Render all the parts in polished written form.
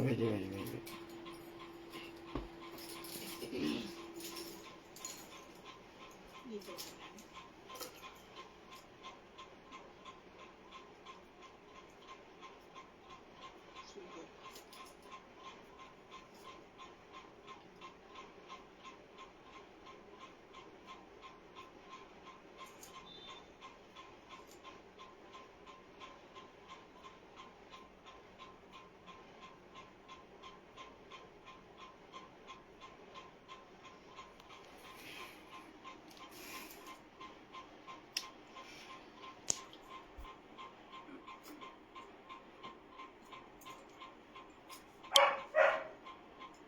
भेजे भेजे भेजे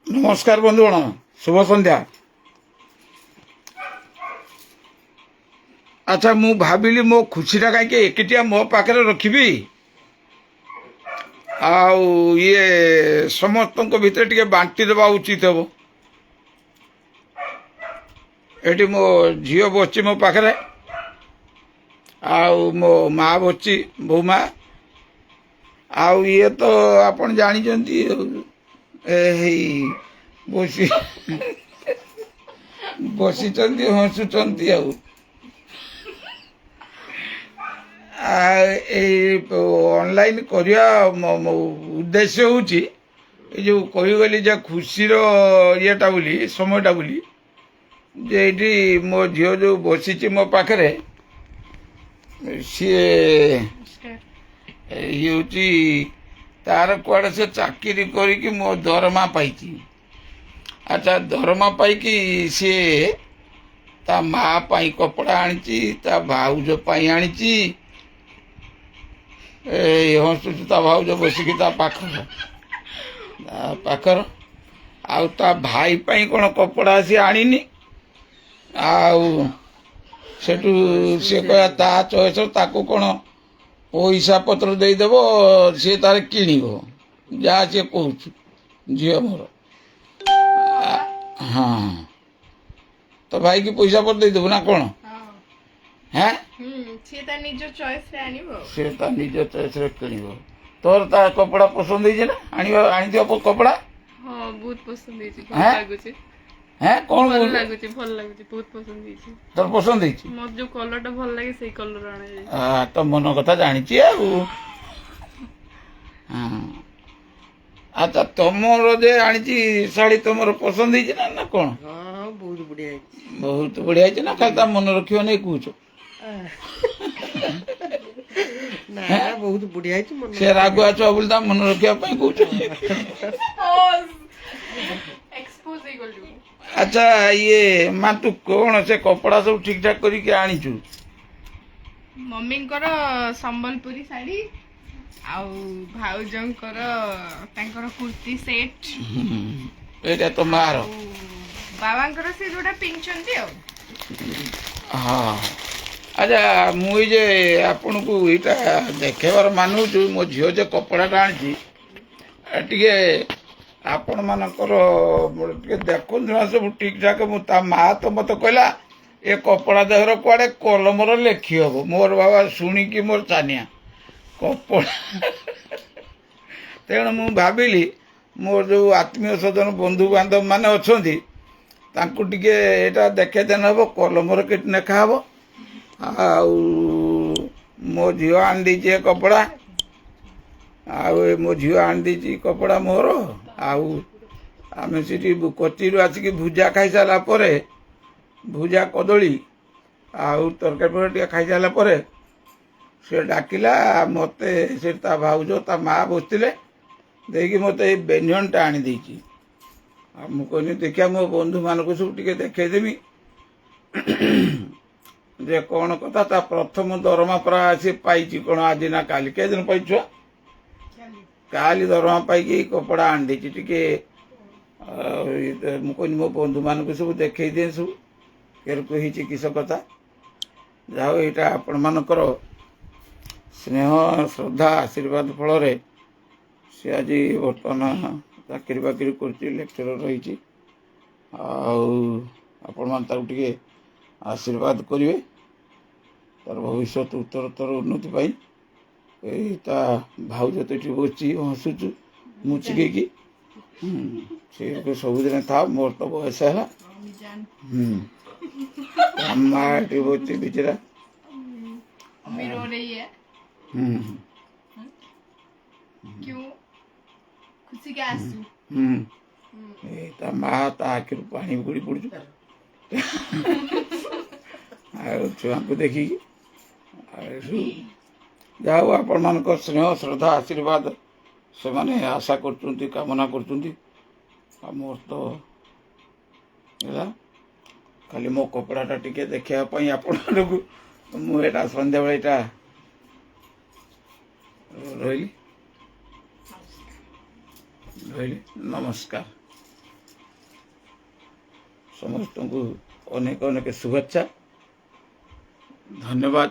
नमस्कार बंधुगण शुभ संध्या। अच्छा मु भाविली मो खुशीटा कहीं एकटिया मो पाखे रखी आउ ये समस्त भितर टे बांटी देवा उचित हम। ये मो झील बच्ची मो पाखे आउ मो माँ बच्ची बो माँ आउ ये तो आपण जानी बसी बसी हसुंट ऑनलाइन करिया उद्देश्य हूँ जो कहीगली जे खुशीर येटा बोली समयटा बोली जे ये मो झील जो बसी मो पाखे सी हूँ तार कुआड़े से चाकरी करी मो दरमा पाई। अच्छा दरमा पाई सी ता माँ पाई कपड़ा आनी ता भाउज पाई आनी हसुच ता भाउज बसिकी ता पाखर आउ ता भाई पाई कौन कपड़ा सी आनी आउ सेठू सी कह ता चॉइस ताकू कौन पैसा पत्र देदेव सी तार किणव जहाँ सी कह झील मोर हाँ तो भाई की पैसा पत्र देदेव ना कौन है निज चॉइस रे किणव तोर ता कपड़ा पसंद है ना आनी कपड़ा हाँ बहुत पसंद है कौन भल लागुची बहुत पसंद है तोर पसंद है मत जो कलर टा भल लागे सेही कलर आने तो मन कथा जानी अच्छा तुमर जे आनी शाड़ी तुम पसंद है ना कौन बहुत बढ़िया है ना खाली मन रखियो नहीं कह बहुत बढ़िया से रागुआ छुआ बोली मन रखा कह अच्छा ये माँ तू कौन से कपड़ा सब ठीक ठाक करके आनीचु मम्मी संबलपुरी साड़ी आउ भाउजंकर तांकर कुर्ती सेट एटा तो मार बाबांकर से जोटा पिंचंती हाँ अच्छा मुई जे आपन को इटा देखेबार मानु जो मो झियो जे कपड़ाटा आनी टिके आपण मानकर देखुन सब ठीक ठाक ता माँ तो मत कहला ए कपड़ा देहर कुआड़े कलमर लेखी हम मोर बाबा शुणिकी मोर चानिया कपड़ा तेणु मु भाविली मोर जो आत्मीय स्वजन बंधु बांधव मैंने अच्छा टिके एटा देखे देन हम कलमर के लेखा हम आउ मो झील आनी दीची कपड़ा आउ मो झील आनी दीची कपड़ा मोर आउ आम से कची आसिक भुजा खाई सारा भुजा कदली आउ तरकारी फरकारी खाई सारा से डाकिला मते से ता भाउज ता माँ बसते देखिए मत ये व्यंजनटा आनी देची मुझे देखिया मो बंधु मानक सब टे देखेदेमी जे कौन कथा ता प्रथम दरमा परा सी पाई कौन आज ना काली के दिन पाई छुआ काली दरमा पाई कपड़ा आनी देची टिके मुझे मो बंधु मानक सब देखे दिए सब केर कही किस कथा जाओ यहाँ आपण मानकर स्नेह श्रद्धा आशीर्वाद फल सी आज बर्तमान चाकरी बाकरी कर लेक्चर रही आपण मान टे आशीर्वाद करेंगे तार भविष्य उत्तरोत्तर उन्नति पाई ता भाउज तो ये बस हसुचु ମୁଚିକି ସେ ସବୁଦିନ ଥାଉ ମୋର ତ ବୟସ ହେଲା ମା ଏଠି ବସି ବିଚରା अम्मी रो रही है क्यों खुशी के आंसू ତା ମା ତା ଆଖିରୁ ପାଣି ଗଡ଼ି ପଡ଼ୁଛୁ ଆଉ ଛୁଆଙ୍କୁ ଦେଖିକି ଆଉ ଯାହା ହଉ ଆପଣମାନଙ୍କ ସ୍ନେହ ଶ୍ରଦ୍ଧା ଆଶୀର୍ବାଦ ସେମାନେ ଆଶା କରୁଛନ୍ତି କାମନା କରୁଛନ୍ତି ଆଉ ମୋର ତ ହେଲା ଖାଲି ମୋ କପଡ଼ାଟା ଟିକେ ଦେଖିବା ପାଇଁ ଆପଣମାନଙ୍କୁ ମୁଁ ଏଇଟା ସନ୍ଧ୍ୟାବେଳେ ଏଇଟା ରହିଲି ନମସ୍କାର ସମସ୍ତଙ୍କୁ ଅନେକ ଅନେକ ଶୁଭେଚ୍ଛା ଧନ୍ୟବାଦ।